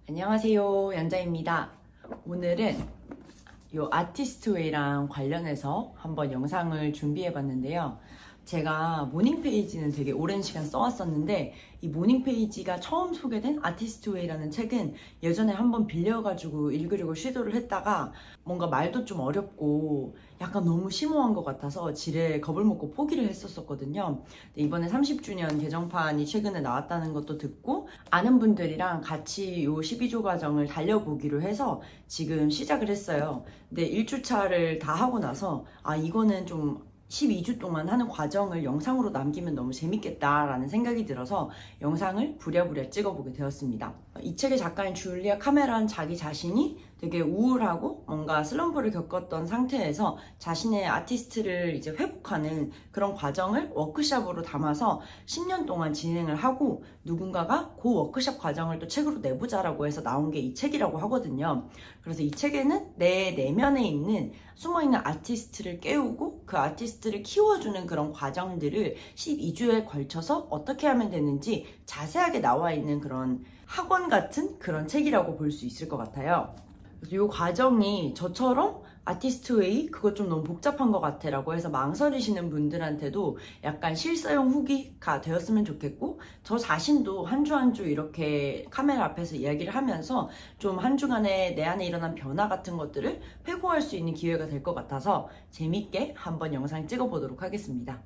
안녕하세요, 연자입니다. 오늘은 요 아티스트웨이랑 관련해서 한번 영상을 준비해 봤는데요. 제가 모닝 페이지는 되게 오랜 시간 써왔었는데 이 모닝 페이지가 처음 소개된 아티스트웨이라는 책은 예전에 한번 빌려가지고 읽으려고 시도를 했다가 뭔가 말도 좀 어렵고 약간 너무 심오한 것 같아서 지레 겁을 먹고 포기를 했었거든요. 이번에 30주년 개정판이 최근에 나왔다는 것도 듣고 아는 분들이랑 같이 요 12조 과정을 달려보기로 해서 지금 시작을 했어요. 근데 1주차를 다 하고 나서 이거는 좀 12주 동안 하는 과정을 영상으로 남기면 너무 재밌겠다라는 생각이 들어서 영상을 부랴부랴 찍어보게 되었습니다. 이 책의 작가인 줄리아 카메란 자기 자신이 되게 우울하고 뭔가 슬럼프를 겪었던 상태에서 자신의 아티스트를 이제 회복하는 그런 과정을 워크숍으로 담아서 10년 동안 진행을 하고 누군가가 그 워크숍 과정을 또 책으로 내보자라고 해서 나온 게 이 책이라고 하거든요. 그래서 이 책에는 내 내면에 있는 숨어있는 아티스트를 깨우고 그 아티스트를 키워주는 그런 과정들을 12주에 걸쳐서 어떻게 하면 되는지 자세하게 나와 있는 그런 학원 같은 그런 책이라고 볼 수 있을 것 같아요. 그래서 이 과정이 저처럼 아티스트웨이 그거 좀 너무 복잡한 것 같아 라고 해서 망설이시는 분들한테도 약간 실사용 후기가 되었으면 좋겠고 저 자신도 한 주 한 주 이렇게 카메라 앞에서 이야기를 하면서 좀 한 주간에 내 안에 일어난 변화 같은 것들을 회고할 수 있는 기회가 될 것 같아서 재밌게 한번 영상 찍어보도록 하겠습니다.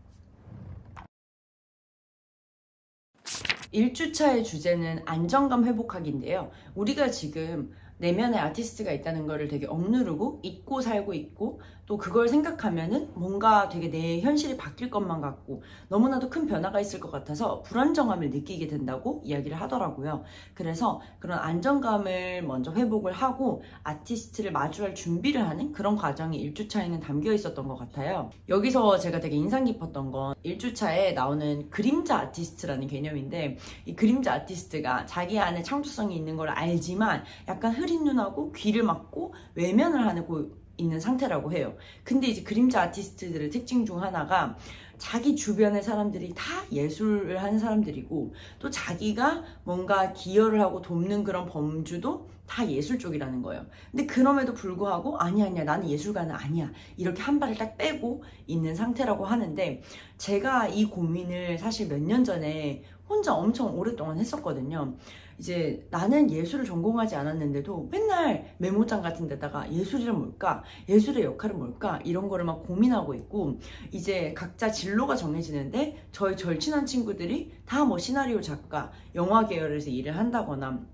1주차의 주제는 안정감 회복하기인데요. 우리가 지금 내면에 아티스트가 있다는 거를 되게 억누르고 잊고 살고 있고 또 그걸 생각하면은 뭔가 되게 내 현실이 바뀔 것만 같고 너무나도 큰 변화가 있을 것 같아서 불안정함을 느끼게 된다고 이야기를 하더라고요. 그래서 그런 안정감을 먼저 회복을 하고 아티스트를 마주할 준비를 하는 그런 과정이 1주차에는 담겨 있었던 것 같아요. 여기서 제가 되게 인상 깊었던 건 1주차에 나오는 그림자 아티스트라는 개념인데 이 그림자 아티스트가 자기 안에 창조성이 있는 걸 알지만 약간 흐린 눈하고 귀를 막고 외면을 하고 있는 상태라고 해요. 근데 이제 그림자 아티스트들의 특징 중 하나가 자기 주변의 사람들이 다 예술을 하는 사람들이고 또 자기가 뭔가 기여를 하고 돕는 그런 범주도 다 예술 쪽이라는 거예요. 근데 그럼에도 불구하고 아니야 나는 예술가는 아니야 이렇게 한 발을 딱 빼고 있는 상태라고 하는데 제가 이 고민을 사실 몇 년 전에 혼자 엄청 오랫동안 했었거든요. 이제 나는 예술을 전공하지 않았는데도 맨날 메모장 같은 데다가 예술이란 뭘까? 예술의 역할은 뭘까? 이런 거를 막 고민하고 있고 이제 각자 진로가 정해지는데 저희 절친한 친구들이 다 뭐 시나리오 작가, 영화 계열에서 일을 한다거나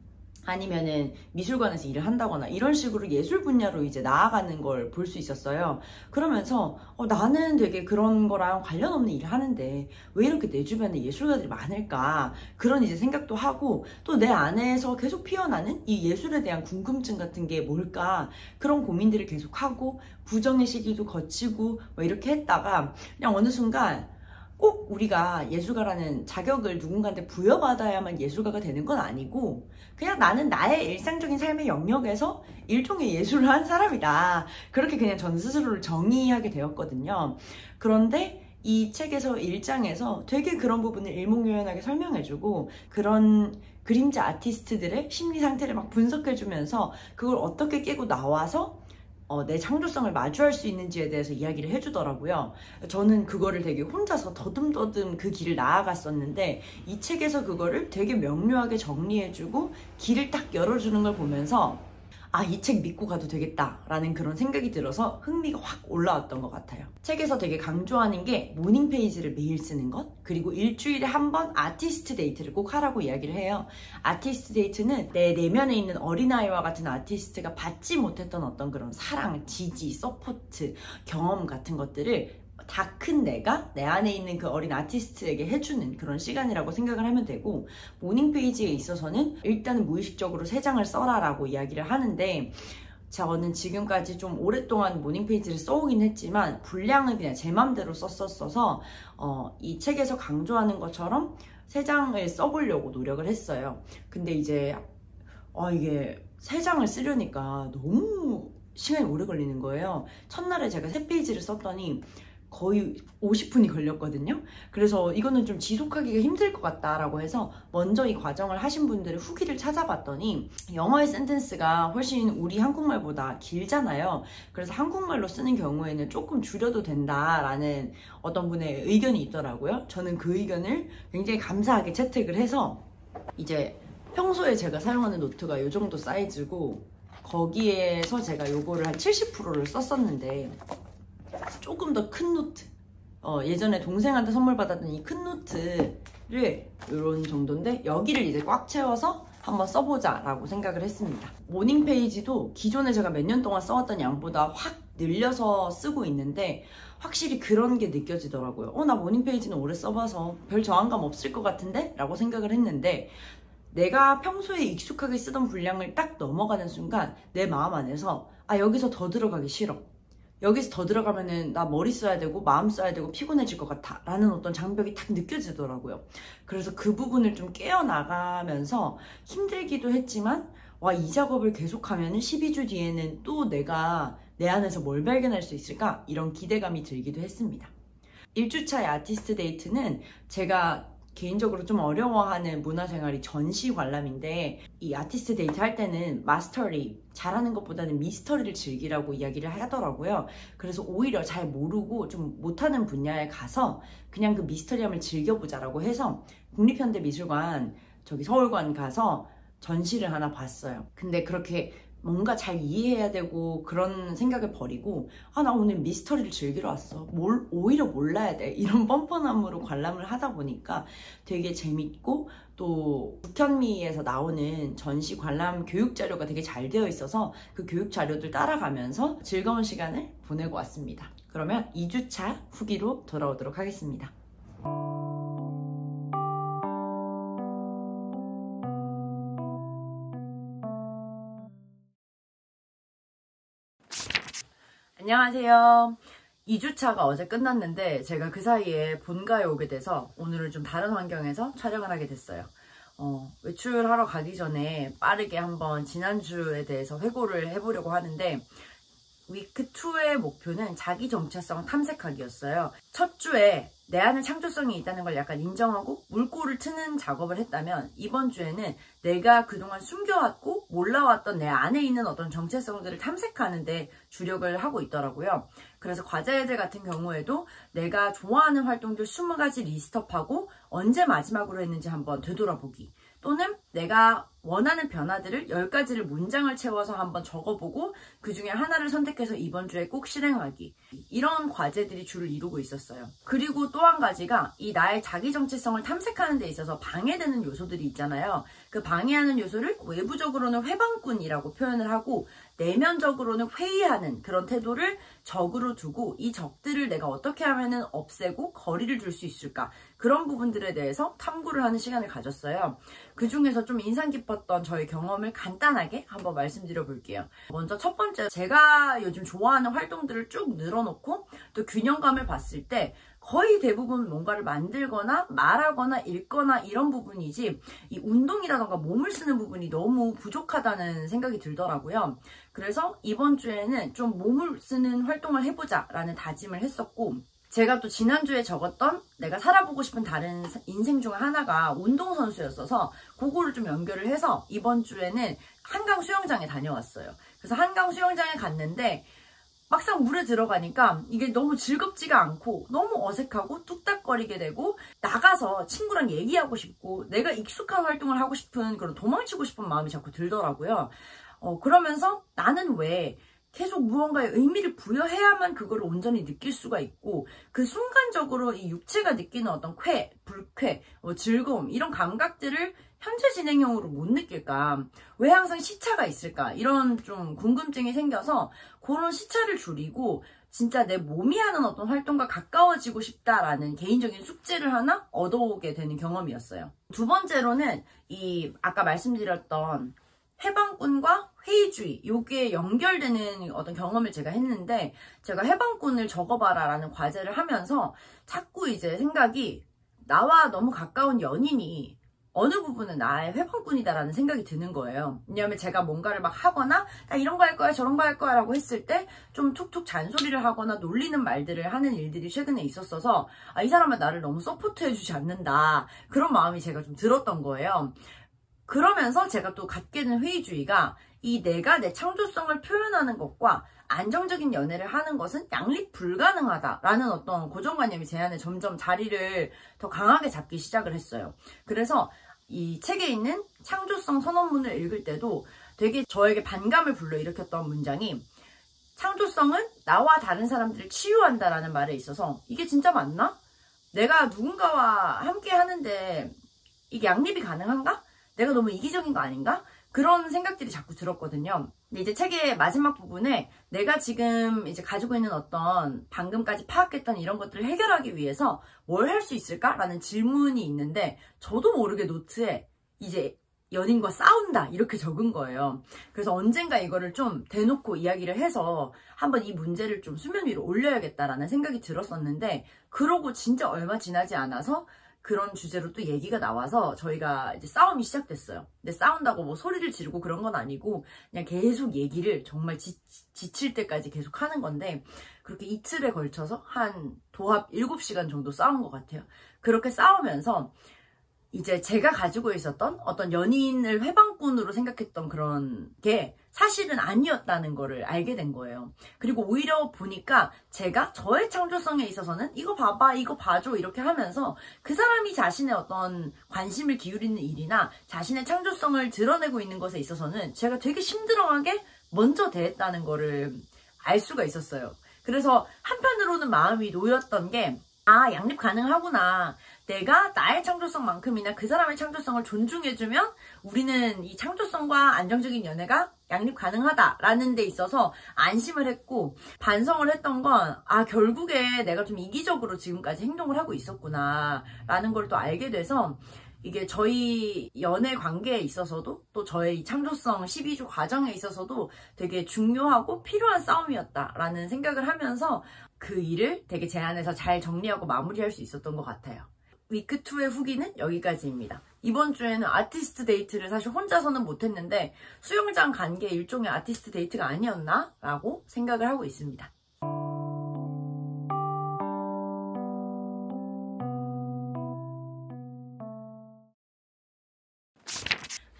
아니면은 미술관에서 일을 한다거나 이런 식으로 예술 분야로 이제 나아가는 걸 볼 수 있었어요. 그러면서 나는 되게 그런 거랑 관련 없는 일을 하는데 왜 이렇게 내 주변에 예술가들이 많을까 그런 이제 생각도 하고 또 내 안에서 계속 피어나는 이 예술에 대한 궁금증 같은 게 뭘까 그런 고민들을 계속하고 부정의 시기도 거치고 뭐 이렇게 했다가 그냥 어느 순간 꼭 우리가 예술가라는 자격을 누군가한테 부여받아야만 예술가가 되는 건 아니고 그냥 나는 나의 일상적인 삶의 영역에서 일종의 예술을 한 사람이다. 그렇게 그냥 전 스스로를 정의하게 되었거든요. 그런데 이 책에서 1장에서 되게 그런 부분을 일목요연하게 설명해주고 그런 그림자 아티스트들의 심리 상태를 막 분석해주면서 그걸 어떻게 깨고 나와서 내 창조성을 마주할 수 있는지에 대해서 이야기를 해주더라고요. 저는 그거를 되게 혼자서 더듬더듬 그 길을 나아갔었는데 이 책에서 그거를 되게 명료하게 정리해주고 길을 딱 열어주는 걸 보면서 이 책 믿고 가도 되겠다 라는 그런 생각이 들어서 흥미가 확 올라왔던 것 같아요. 책에서 되게 강조하는 게 모닝 페이지를 매일 쓰는 것 그리고 일주일에 한 번 아티스트 데이트를 꼭 하라고 이야기를 해요. 아티스트 데이트는 내 내면에 있는 어린아이와 같은 아티스트가 받지 못했던 어떤 그런 사랑, 지지, 서포트, 경험 같은 것들을 다 큰 내가 내 안에 있는 그 어린 아티스트에게 해주는 그런 시간이라고 생각을 하면 되고 모닝 페이지에 있어서는 일단은 무의식적으로 3장을 써라 라고 이야기를 하는데 저는 지금까지 좀 오랫동안 모닝 페이지를 써오긴 했지만 분량은 그냥 제 맘대로 썼었어서 이 책에서 강조하는 것처럼 3장을 써보려고 노력을 했어요. 근데 이제 이게 3장을 쓰려니까 너무 시간이 오래 걸리는 거예요. 첫날에 제가 3페이지를 썼더니 거의 50분이 걸렸거든요. 그래서 이거는 좀 지속하기가 힘들 것 같다라고 해서 먼저 이 과정을 하신 분들의 후기를 찾아봤더니 영어의 센텐스가 훨씬 우리 한국말보다 길잖아요. 그래서 한국말로 쓰는 경우에는 조금 줄여도 된다라는 어떤 분의 의견이 있더라고요. 저는 그 의견을 굉장히 감사하게 채택을 해서 이제 평소에 제가 사용하는 노트가 이 정도 사이즈고 거기에서 제가 요거를 한 70%를 썼었는데 조금 더 큰 노트, 예전에 동생한테 선물 받았던 이 큰 노트를 이런 정도인데 여기를 이제 꽉 채워서 한번 써보자 라고 생각을 했습니다. 모닝 페이지도 기존에 제가 몇 년 동안 써왔던 양보다 확 늘려서 쓰고 있는데 확실히 그런 게 느껴지더라고요. 나 모닝 페이지는 오래 써봐서 별 저항감 없을 것 같은데? 라고 생각을 했는데 내가 평소에 익숙하게 쓰던 분량을 딱 넘어가는 순간 내 마음 안에서 여기서 더 들어가기 싫어. 여기서 더 들어가면은 나 머리 써야 되고 마음 써야 되고 피곤해질 것 같아 라는 어떤 장벽이 딱 느껴지더라고요. 그래서 그 부분을 좀 깨어나가면서 힘들기도 했지만 이 작업을 계속하면은 12주 뒤에는 또 내가 내 안에서 뭘 발견할 수 있을까? 이런 기대감이 들기도 했습니다. 1주차의 아티스트 데이트는 제가 개인적으로 좀 어려워하는 문화생활이 전시 관람인데 이 아티스트 데이트 할 때는 마스터리, 잘하는 것보다는 미스터리를 즐기라고 이야기를 하더라고요. 그래서 오히려 잘 모르고 좀 못하는 분야에 가서 그냥 그 미스터리함을 즐겨보자라고 해서 국립현대미술관 서울관 가서 전시를 하나 봤어요. 근데 그렇게 뭔가 잘 이해해야 되고 그런 생각을 버리고 나 오늘 미스터리를 즐기러 왔어. 오히려 몰라야 돼. 이런 뻔뻔함으로 관람을 하다 보니까 되게 재밌고 또 북현미에서 나오는 전시 관람 교육 자료가 되게 잘 되어 있어서 그 교육 자료들 따라가면서 즐거운 시간을 보내고 왔습니다. 그러면 2주차 후기로 돌아오도록 하겠습니다. 안녕하세요. 2주차가 어제 끝났는데 제가 그 사이에 본가에 오게 돼서 오늘은 좀 다른 환경에서 촬영을 하게 됐어요. 외출하러 가기 전에 빠르게 한번 지난주에 대해서 회고를 해보려고 하는데 위크 2의 목표는 자기 정체성 탐색하기였어요. 첫 주에 내 안에 창조성이 있다는 걸 약간 인정하고 물꼬를 트는 작업을 했다면 이번 주에는 내가 그동안 숨겨왔고 몰라왔던 내 안에 있는 어떤 정체성들을 탐색하는데 주력을 하고 있더라고요. 그래서 과제제 같은 경우에도 내가 좋아하는 활동들 20가지 리스트업하고 언제 마지막으로 했는지 한번 되돌아보기, 또는 내가 원하는 변화들을 10가지를 문장을 채워서 한번 적어보고 그 중에 하나를 선택해서 이번 주에 꼭 실행하기, 이런 과제들이 주를 이루고 있었어요. 그리고 또 한 가지가 이 나의 자기 정체성을 탐색하는 데 있어서 방해되는 요소들이 있잖아요. 그 방해하는 요소를 외부적으로는 회방꾼이라고 표현을 하고 내면적으로는 회의하는 그런 태도를 적으로 두고 이 적들을 내가 어떻게 하면은 없애고 거리를 둘 수 있을까, 그런 부분들에 대해서 탐구를 하는 시간을 가졌어요. 그 중에서 좀 인상 깊었던 저의 경험을 간단하게 한번 말씀드려 볼게요. 먼저 첫 번째, 제가 요즘 좋아하는 활동들을 쭉 늘어놓고 또 균형감을 봤을 때 거의 대부분 뭔가를 만들거나 말하거나 읽거나 이런 부분이지 이 운동이라던가 몸을 쓰는 부분이 너무 부족하다는 생각이 들더라고요. 그래서 이번 주에는 좀 몸을 쓰는 활동을 해보자 라는 다짐을 했었고, 제가 또 지난주에 적었던 내가 살아보고 싶은 다른 인생 중 하나가 운동선수였어서 그거를 좀 연결을 해서 이번 주에는 한강 수영장에 다녀왔어요. 그래서 한강 수영장에 갔는데 막상 물에 들어가니까 이게 너무 즐겁지가 않고 너무 어색하고 뚝딱거리게 되고 나가서 친구랑 얘기하고 싶고 내가 익숙한 활동을 하고 싶은 그런 도망치고 싶은 마음이 자꾸 들더라고요. 그러면서 나는 왜 계속 무언가에 의미를 부여해야만 그걸 온전히 느낄 수가 있고 그 순간적으로 이 육체가 느끼는 어떤 쾌, 불쾌, 즐거움 이런 감각들을 현재 진행형으로 못 느낄까? 왜 항상 시차가 있을까? 이런 좀 궁금증이 생겨서 그런 시차를 줄이고 진짜 내 몸이 하는 어떤 활동과 가까워지고 싶다라는 개인적인 숙제를 하나 얻어오게 되는 경험이었어요. 두 번째로는 아까 말씀드렸던 해방꾼과 회의주의, 요게 연결되는 어떤 경험을 제가 했는데, 제가 해방꾼을 적어봐라 라는 과제를 하면서 자꾸 이제 생각이 나와 너무 가까운 연인이 어느 부분은 나의 회방꾼이다라는 생각이 드는 거예요. 왜냐하면 제가 뭔가를 막 하거나 나 이런 거 할 거야 저런 거 할 거야 라고 했을 때 좀 툭툭 잔소리를 하거나 놀리는 말들을 하는 일들이 최근에 있었어서 이 사람은 나를 너무 서포트해 주지 않는다, 그런 마음이 제가 좀 들었던 거예요. 그러면서 제가 또 갖게 된 회의주의가, 이 내가 내 창조성을 표현하는 것과 안정적인 연애를 하는 것은 양립 불가능하다라는 어떤 고정관념이 제 안에 점점 자리를 더 강하게 잡기 시작을 했어요. 그래서 이 책에 있는 창조성 선언문을 읽을 때도 되게 저에게 반감을 불러일으켰던 문장이, 창조성은 나와 다른 사람들을 치유한다라는 말에 있어서 이게 진짜 맞나? 내가 누군가와 함께 하는데 이게 양립이 가능한가? 내가 너무 이기적인 거 아닌가? 그런 생각들이 자꾸 들었거든요. 근데 이제 책의 마지막 부분에 내가 지금 이제 가지고 있는 어떤 방금까지 파악했던 이런 것들을 해결하기 위해서 뭘 할 수 있을까라는 질문이 있는데, 저도 모르게 노트에 이제 연인과 싸운다 이렇게 적은 거예요. 그래서 언젠가 이거를 좀 대놓고 이야기를 해서 한번 이 문제를 좀 수면 위로 올려야겠다라는 생각이 들었었는데, 그러고 진짜 얼마 지나지 않아서 그런 주제로 또 얘기가 나와서 저희가 이제 싸움이 시작됐어요. 근데 싸운다고 뭐 소리를 지르고 그런 건 아니고 그냥 계속 얘기를 정말 지칠 때까지 계속 하는 건데, 그렇게 이틀에 걸쳐서 한 도합 7시간 정도 싸운 것 같아요. 그렇게 싸우면서 이제 제가 가지고 있었던 어떤 연인을 회방꾼으로 생각했던 그런 게 사실은 아니었다는 거를 알게 된 거예요. 그리고 오히려 보니까 제가 저의 창조성에 있어서는 이거 봐봐, 이거 봐줘 이렇게 하면서 그 사람이 자신의 어떤 관심을 기울이는 일이나 자신의 창조성을 드러내고 있는 것에 있어서는 제가 되게 심드렁하게 먼저 대했다는 거를 알 수가 있었어요. 그래서 한편으로는 마음이 놓였던 게, 양립 가능하구나. 내가 나의 창조성만큼이나 그 사람의 창조성을 존중해주면 우리는 이 창조성과 안정적인 연애가 양립 가능하다라는 데 있어서 안심을 했고, 반성을 했던 건 결국에 내가 좀 이기적으로 지금까지 행동을 하고 있었구나 라는 걸 또 알게 돼서, 이게 저희 연애 관계에 있어서도 또 저의 이 창조성 12주 과정에 있어서도 되게 중요하고 필요한 싸움이었다라는 생각을 하면서 그 일을 되게 제 안에서 잘 정리하고 마무리할 수 있었던 것 같아요. 위크2의 후기는 여기까지입니다. 이번 주에는 아티스트 데이트를 사실 혼자서는 못했는데 수영장 간 게 일종의 아티스트 데이트가 아니었나? 라고 생각을 하고 있습니다.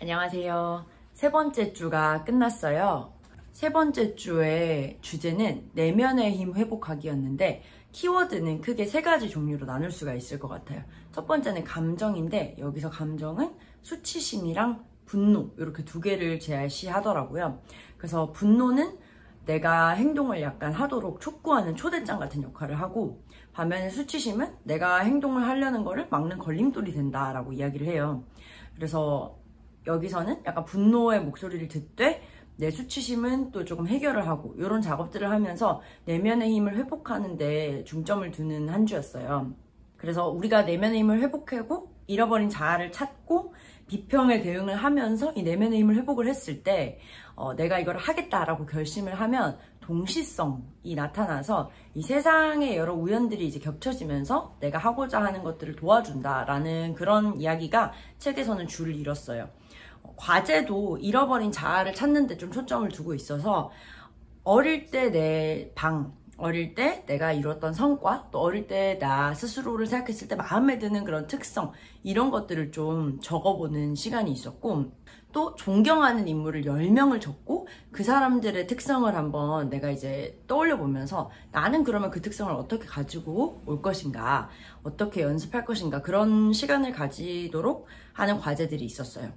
안녕하세요. 세 번째 주가 끝났어요. 세 번째 주의 주제는 내면의 힘 회복하기였는데, 키워드는 크게 3가지 종류로 나눌 수가 있을 것 같아요. 첫 번째는 감정인데, 여기서 감정은 수치심이랑 분노, 이렇게 2개를 제시하더라고요. 그래서 분노는 내가 행동을 약간 하도록 촉구하는 초대장 같은 역할을 하고, 반면에 수치심은 내가 행동을 하려는 거를 막는 걸림돌이 된다라고 이야기를 해요. 그래서 여기서는 약간 분노의 목소리를 듣되 내 수치심은 또 조금 해결을 하고, 이런 작업들을 하면서 내면의 힘을 회복하는 데 중점을 두는 한 주였어요. 그래서 우리가 내면의 힘을 회복하고 잃어버린 자아를 찾고 비평에 대응을 하면서 이 내면의 힘을 회복을 했을 때 내가 이걸 하겠다라고 결심을 하면 동시성이 나타나서 이 세상의 여러 우연들이 이제 겹쳐지면서 내가 하고자 하는 것들을 도와준다라는 그런 이야기가 책에서는 줄을 이뤘어요. 과제도 잃어버린 자아를 찾는 데 좀 초점을 두고 있어서, 어릴 때 내 어릴 때 내가 이뤘던 성과, 또 어릴 때 나 스스로를 생각했을 때 마음에 드는 그런 특성, 이런 것들을 좀 적어보는 시간이 있었고, 또 존경하는 인물을 10명을 적고 그 사람들의 특성을 한번 내가 이제 떠올려 보면서 나는 그러면 그 특성을 어떻게 가지고 올 것인가, 어떻게 연습할 것인가, 그런 시간을 가지도록 하는 과제들이 있었어요.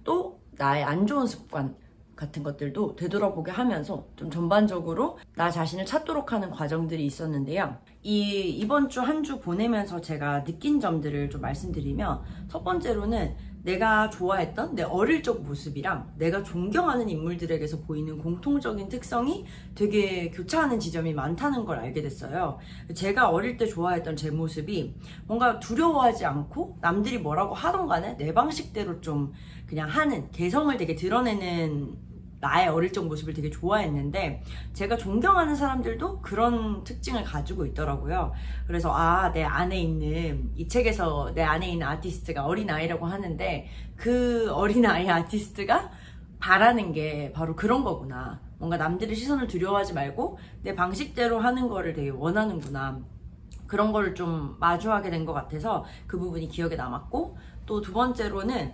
또 나의 안 좋은 습관 같은 것들도 되돌아보게 하면서 좀 전반적으로 나 자신을 찾도록 하는 과정들이 있었는데요. 이번 주 한 주 보내면서 제가 느낀 점들을 좀 말씀드리면, 첫 번째로는 내가 좋아했던 내 어릴 적 모습이랑 내가 존경하는 인물들에게서 보이는 공통적인 특성이 되게 교차하는 지점이 많다는 걸 알게 됐어요. 제가 어릴 때 좋아했던 제 모습이 뭔가 두려워하지 않고 남들이 뭐라고 하던 간에 내 방식대로 좀 그냥 하는, 개성을 되게 드러내는 나의 어릴 적 모습을 되게 좋아했는데 제가 존경하는 사람들도 그런 특징을 가지고 있더라고요. 그래서 내 안에 있는, 이 책에서 내 안에 있는 아티스트가 어린아이라고 하는데 그 어린아이 아티스트가 바라는 게 바로 그런 거구나. 뭔가 남들의 시선을 두려워하지 말고 내 방식대로 하는 거를 되게 원하는구나. 그런 거를 좀 마주하게 된 것 같아서 그 부분이 기억에 남았고, 또 두 번째로는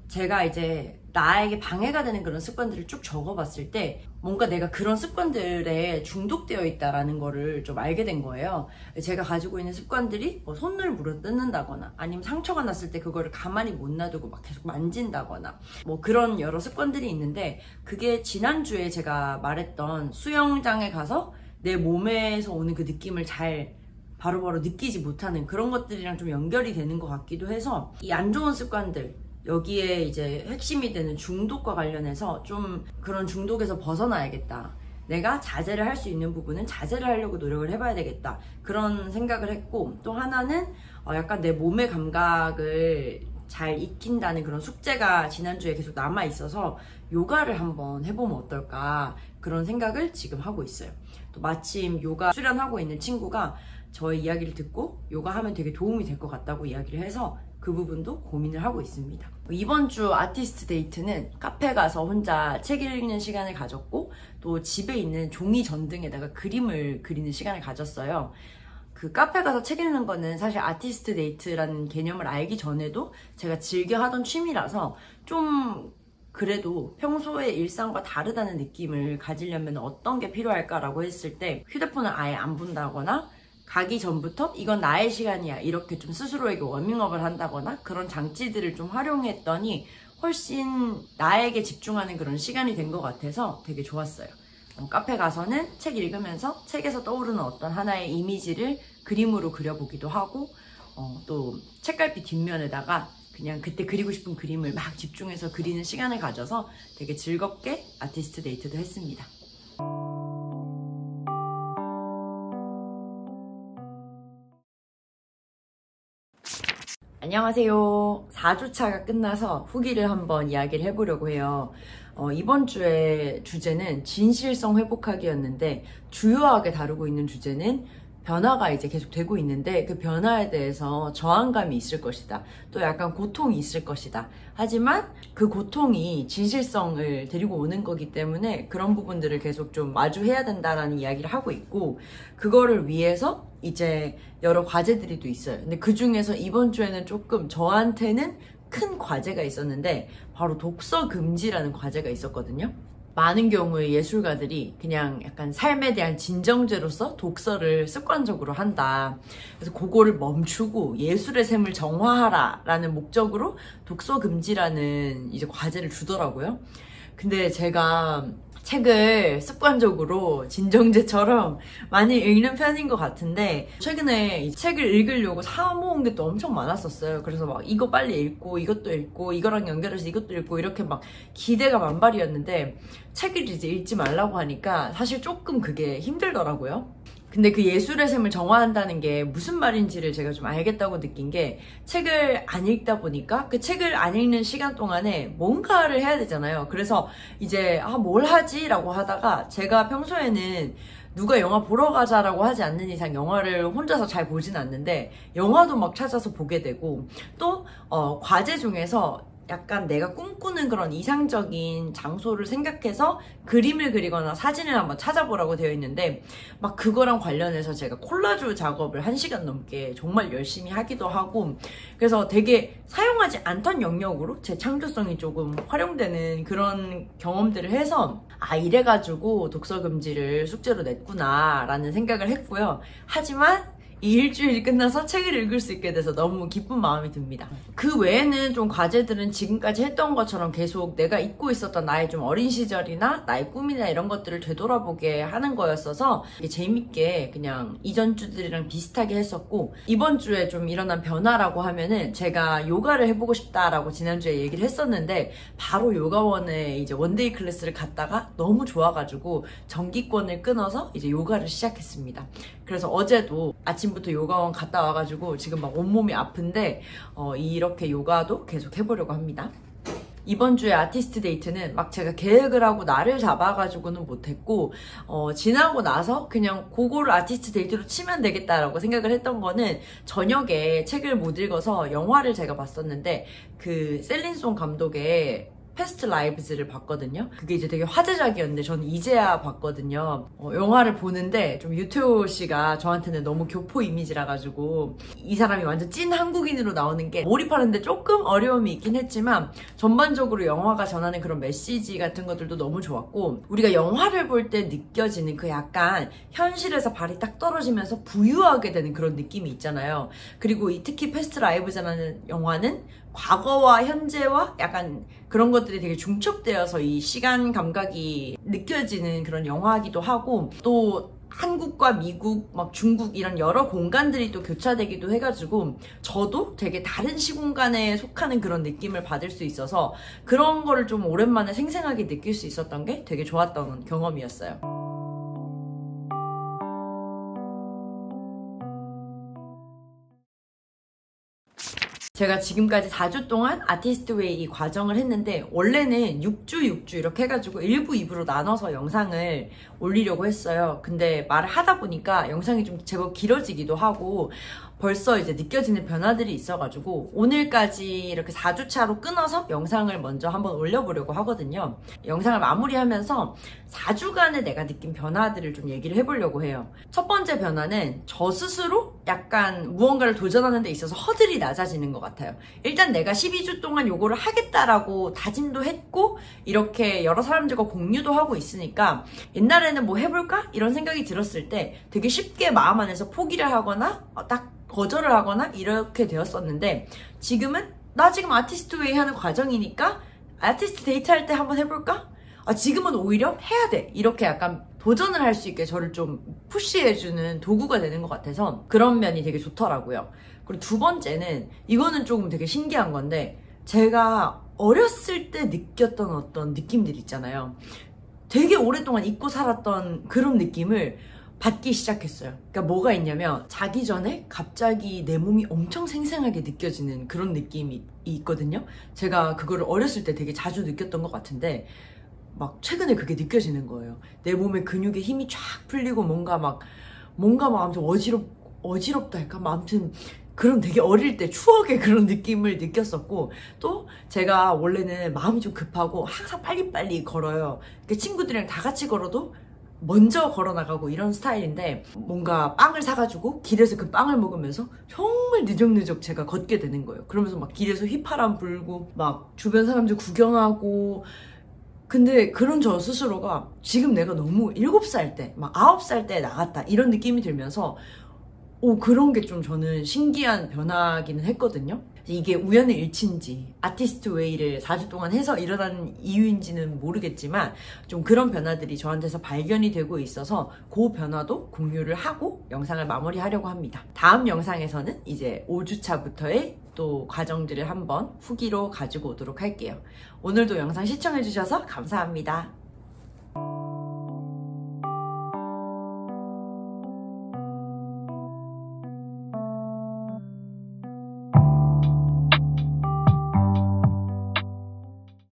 제가 이제 나에게 방해가 되는 그런 습관들을 쭉 적어봤을 때 뭔가 내가 그런 습관들에 중독되어 있다라는 거를 좀 알게 된 거예요. 제가 가지고 있는 습관들이 뭐 손을 물어뜯는다거나 아니면 상처가 났을 때 그거를 가만히 못 놔두고 막 계속 만진다거나 뭐 그런 여러 습관들이 있는데, 그게 지난주에 제가 말했던 수영장에 가서 내 몸에서 오는 그 느낌을 잘 바로바로 느끼지 못하는 그런 것들이랑 좀 연결이 되는 것 같기도 해서, 이 안 좋은 습관들, 여기에 이제 핵심이 되는 중독과 관련해서 좀 그런 중독에서 벗어나야겠다. 내가 자제를 할 수 있는 부분은 자제를 하려고 노력을 해봐야 되겠다. 그런 생각을 했고, 또 하나는 약간 내 몸의 감각을 잘 익힌다는 그런 숙제가 지난주에 계속 남아있어서 요가를 한번 해보면 어떨까, 그런 생각을 지금 하고 있어요. 또 마침 요가 수련하고 있는 친구가 저의 이야기를 듣고 요가하면 되게 도움이 될 것 같다고 이야기를 해서 그 부분도 고민을 하고 있습니다. 이번 주 아티스트 데이트는 카페 가서 혼자 책 읽는 시간을 가졌고, 또 집에 있는 종이 전등에다가 그림을 그리는 시간을 가졌어요. 그 카페 가서 책 읽는 거는 사실 아티스트 데이트라는 개념을 알기 전에도 제가 즐겨 하던 취미라서 좀 그래도 평소의 일상과 다르다는 느낌을 가지려면 어떤 게 필요할까라고 했을 때, 휴대폰을 아예 안 본다거나 가기 전부터 이건 나의 시간이야 이렇게 좀 스스로에게 워밍업을 한다거나 그런 장치들을 좀 활용했더니 훨씬 나에게 집중하는 그런 시간이 된 것 같아서 되게 좋았어요. 카페 가서는 책 읽으면서 책에서 떠오르는 어떤 하나의 이미지를 그림으로 그려보기도 하고, 또 책갈피 뒷면에다가 그냥 그때 그리고 싶은 그림을 막 집중해서 그리는 시간을 가져서 되게 즐겁게 아티스트 데이트도 했습니다. 안녕하세요. 4주차가 끝나서 후기를 한번 이야기를 해보려고 해요. 이번 주의 주제는 진실성 회복하기였는데, 주요하게 다루고 있는 주제는 변화가 이제 계속 되고 있는데 그 변화에 대해서 저항감이 있을 것이다. 또 약간 고통이 있을 것이다. 하지만 그 고통이 진실성을 데리고 오는 거기 때문에 그런 부분들을 계속 좀 마주해야 된다라는 이야기를 하고 있고, 그거를 위해서 이제 여러 과제들이 또 있어요. 근데 그 중에서 이번 주에는 조금 저한테는 큰 과제가 있었는데 바로 독서 금지라는 과제가 있었거든요. 많은 경우에 예술가들이 그냥 약간 삶에 대한 진정제로서 독서를 습관적으로 한다. 그래서 그거를 멈추고 예술의 샘을 정화하라 라는 목적으로 독서 금지라는 이제 과제를 주더라고요. 근데 제가 책을 습관적으로 진정제처럼 많이 읽는 편인 것 같은데, 최근에 이 책을 읽으려고 사모은 게 또 엄청 많았었어요. 그래서 막 이거 빨리 읽고 이것도 읽고 이거랑 연결해서 이것도 읽고 이렇게 막 기대가 만발이었는데, 책을 이제 읽지 말라고 하니까 사실 조금 그게 힘들더라고요. 근데 그 예술의 샘을 정화한다는 게 무슨 말인지를 제가 좀 알겠다고 느낀 게, 책을 안 읽다 보니까 그 책을 안 읽는 시간 동안에 뭔가를 해야 되잖아요. 그래서 이제 뭘 하지? 라고 하다가, 제가 평소에는 누가 영화 보러 가자라고 하지 않는 이상 영화를 혼자서 잘 보진 않는데 영화도 막 찾아서 보게 되고, 또 과제 중에서 약간 내가 꿈꾸는 그런 이상적인 장소를 생각해서 그림을 그리거나 사진을 한번 찾아보라고 되어 있는데, 막 그거랑 관련해서 제가 콜라주 작업을 1시간 넘게 정말 열심히 하기도 하고, 그래서 되게 사용하지 않던 영역으로 제 창조성이 조금 활용되는 그런 경험들을 해서, 이래가지고 독서 금지를 숙제로 냈구나 라는 생각을 했고요. 하지만 이 일주일이 끝나서 책을 읽을 수 있게 돼서 너무 기쁜 마음이 듭니다. 그 외에는 좀 과제들은 지금까지 했던 것처럼 계속 내가 잊고 있었던 나의 좀 어린 시절이나 나의 꿈이나 이런 것들을 되돌아보게 하는 거였어서 재밌게 그냥 이전 주들이랑 비슷하게 했었고, 이번 주에 좀 일어난 변화라고 하면은, 제가 요가를 해보고 싶다라고 지난주에 얘기를 했었는데 바로 요가원에 이제 원데이 클래스를 갔다가 너무 좋아가지고 정기권을 끊어서 이제 요가를 시작했습니다. 그래서 어제도 아침부터 요가원 갔다 와가지고 지금 막 온몸이 아픈데 이렇게 요가도 계속 해보려고 합니다. 이번 주에 아티스트 데이트는 막 제가 계획을 하고 날을 잡아가지고는 못했고 지나고 나서 그냥 그거를 아티스트 데이트로 치면 되겠다라고 생각을 했던 거는 저녁에 책을 못 읽어서 영화를 제가 봤었는데 그 셀린송 감독의 패스트 라이브즈를 봤거든요. 그게 이제 되게 화제작이었는데 저는 이제야 봤거든요. 영화를 보는데 좀 유태호 씨가 저한테는 너무 교포 이미지라 가지고 이 사람이 완전 찐 한국인으로 나오는 게 몰입하는데 조금 어려움이 있긴 했지만 전반적으로 영화가 전하는 그런 메시지 같은 것들도 너무 좋았고 우리가 영화를 볼 때 느껴지는 그 약간 현실에서 발이 딱 떨어지면서 부유하게 되는 그런 느낌이 있잖아요. 그리고 특히 패스트 라이브즈라는 영화는 과거와 현재와 약간 그런 것들이 되게 중첩되어서 이 시간 감각이 느껴지는 그런 영화이기도 하고 또 한국과 미국, 막 중국 이런 여러 공간들이 또 교차되기도 해가지고 저도 되게 다른 시공간에 속하는 그런 느낌을 받을 수 있어서 그런 거를 좀 오랜만에 생생하게 느낄 수 있었던 게 되게 좋았던 경험이었어요. 제가 지금까지 4주 동안 아티스트 웨이 이 과정을 했는데 원래는 6주 이렇게 해가지고 1부, 2부로 나눠서 영상을 올리려고 했어요. 근데 말을 하다 보니까 영상이 좀 제법 길어지기도 하고 벌써 이제 느껴지는 변화들이 있어가지고 오늘까지 이렇게 4주차로 끊어서 영상을 먼저 한번 올려보려고 하거든요. 영상을 마무리하면서 4주간의 내가 느낀 변화들을 좀 얘기를 해보려고 해요. 첫 번째 변화는 저 스스로 약간 무언가를 도전하는 데 있어서 허들이 낮아지는 것 같아요. 일단 내가 12주 동안 요거를 하겠다라고 다짐도 했고 이렇게 여러 사람들과 공유도 하고 있으니까 옛날에는 뭐 해볼까? 이런 생각이 들었을 때 되게 쉽게 마음 안에서 포기를 하거나 딱 거절을 하거나 이렇게 되었었는데 지금은 나 지금 아티스트 웨이 하는 과정이니까 아티스트 데이트 할 때 한번 해볼까? 지금은 오히려 해야 돼. 이렇게 약간 도전을 할 수 있게 저를 좀 푸시해주는 도구가 되는 것 같아서 그런 면이 되게 좋더라고요. 그리고 두 번째는 이거는 조금 되게 신기한 건데 제가 어렸을 때 느꼈던 어떤 느낌들 있잖아요. 되게 오랫동안 잊고 살았던 그런 느낌을 받기 시작했어요. 그러니까 뭐가 있냐면 자기 전에 갑자기 내 몸이 엄청 생생하게 느껴지는 그런 느낌이 있거든요. 제가 그거를 어렸을 때 되게 자주 느꼈던 것 같은데 막 최근에 그게 느껴지는 거예요. 내 몸의 근육에 힘이 쫙 풀리고 뭔가 막 아무튼 어지럽다 할까? 아무튼 그런 되게 어릴 때 추억의 그런 느낌을 느꼈었고 또 제가 원래는 마음이 좀 급하고 항상 빨리빨리 걸어요. 그러니까 친구들이랑 다 같이 걸어도 먼저 걸어나가고 이런 스타일인데 뭔가 빵을 사가지고 길에서 그 빵을 먹으면서 정말 느적느적 제가 걷게 되는 거예요. 그러면서 막 길에서 휘파람 불고 막 주변 사람들 구경하고 근데 그런 저 스스로가 지금 내가 너무 7살 때 막 9살 때 나갔다 이런 느낌이 들면서 그런 게 좀 저는 신기한 변화기는 했거든요. 이게 우연의 일치인지 아티스트 웨이를 4주 동안 해서 일어난 이유인지는 모르겠지만 좀 그런 변화들이 저한테서 발견이 되고 있어서 그 변화도 공유를 하고 영상을 마무리하려고 합니다. 다음 영상에서는 이제 5주차부터의 또 과정들을 한번 후기로 가지고 오도록 할게요. 오늘도 영상 시청해주셔서 감사합니다.